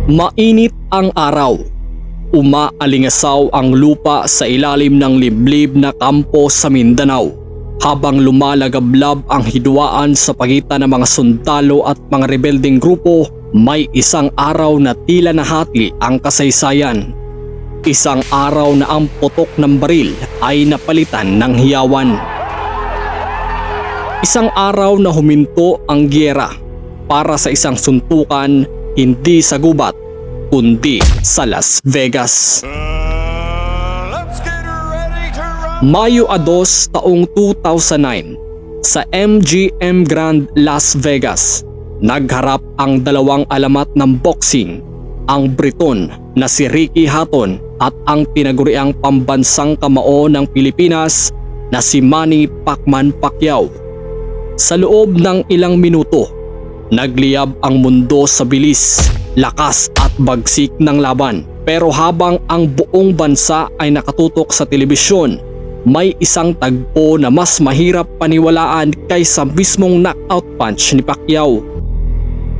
Mainit ang araw. Umaalingasaw ang lupa sa ilalim ng liblib na kampo sa Mindanao habang lumalagablab ang hidwaan sa pagitan ng mga sundalo at mga rebelding grupo. May isang araw na tila nahati ang kasaysayan. Isang araw na ang putok ng baril ay napalitan ng hiyawan. Isang araw na huminto ang giyera para sa isang suntukan, hindi sa gubat kundi sa Las Vegas. Mayo 2 taong 2009 sa MGM Grand Las Vegas, nagharap ang dalawang alamat ng boxing, ang Briton na si Ricky Hatton at ang tinaguriang pambansang kamao ng Pilipinas na si Manny Pacman Pacquiao. Sa loob ng ilang minuto, nagliyab ang mundo sa bilis, lakas at bagsik ng laban. Pero habang ang buong bansa ay nakatutok sa telebisyon, may isang tagpo na mas mahirap paniwalaan kaysa mismong knockout punch ni Pacquiao.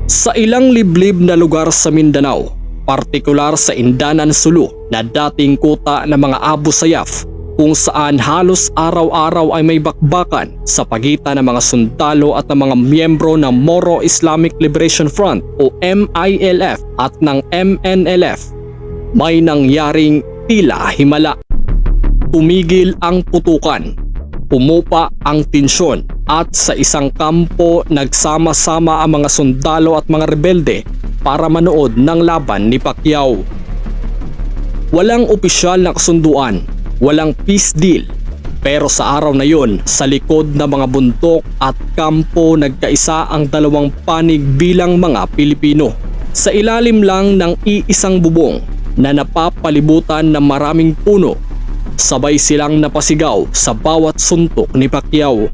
Sa ilang liblib na lugar sa Mindanao, partikular sa Indanan Sulu na dating kuta ng mga Abu Sayyaf, kung saan halos araw-araw ay may bakbakan sa pagitan ng mga sundalo at ng mga miyembro ng Moro Islamic Liberation Front o MILF at ng MNLF, may nangyaring tila himala. Tumigil ang putukan, pumupa ang tensyon at sa isang kampo nagsama-sama ang mga sundalo at mga rebelde para manood ng laban ni Pacquiao. Walang opisyal na kasunduan, walang peace deal, pero sa araw na yon, sa likod ng mga bundok at kampo nagkaisa ang dalawang panig bilang mga Pilipino. Sa ilalim lang ng iisang bubong na napapalibutan ng maraming puno, sabay silang napasigaw sa bawat suntok ni Pacquiao.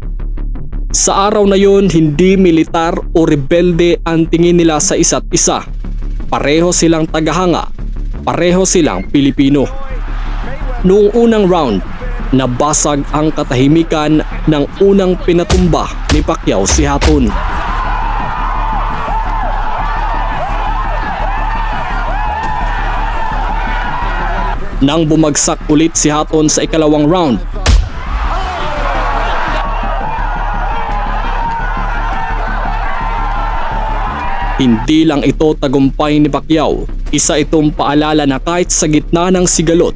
Sa araw na yon, hindi militar o rebelde ang tingin nila sa isa't isa. Pareho silang tagahanga, pareho silang Pilipino. Noong unang round, nabasag ang katahimikan ng unang pinatumba ni Pacquiao si Hatton. Nang bumagsak ulit si Hatton sa ikalawang round, hindi lang ito tagumpay ni Pacquiao, isa itong paalala na kahit sa gitna ng sigalot,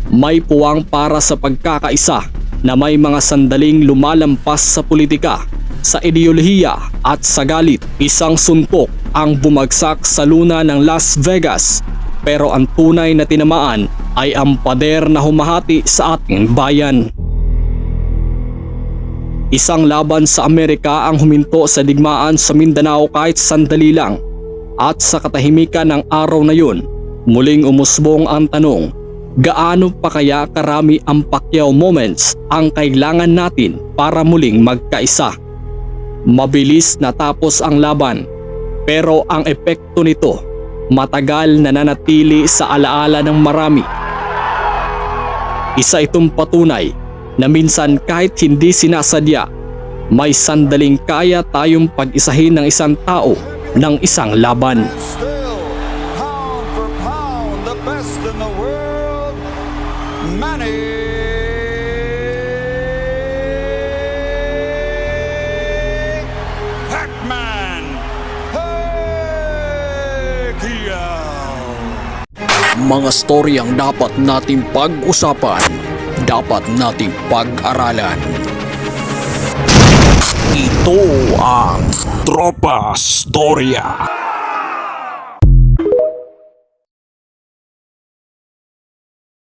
may puwang para sa pagkakaisa, na may mga sandaling lumalampas sa politika, sa ideolohiya at sa galit. Isang suntok ang bumagsak sa luna ng Las Vegas, pero ang tunay na tinamaan ay ang pader na humahati sa ating bayan. Isang laban sa Amerika ang huminto sa digmaan sa Mindanao kahit sandali lang. At sa katahimikan ng araw na yun, muling umusbong ang tanong, gaano pa kaya karami ang Pacquiao moments ang kailangan natin para muling magkaisa? Mabilis natapos ang laban, pero ang epekto nito matagal na nanatili sa alaala ng marami. Isa itong patunay na minsan kahit hindi sinasadya, may sandaling kaya tayong pag-isahin ng isang tao ng isang laban. Manny Pacman Pacquiao. Mga storyang dapat nating pag-usapan, dapat nating pag-aralan. Ito ang Tropa Storya.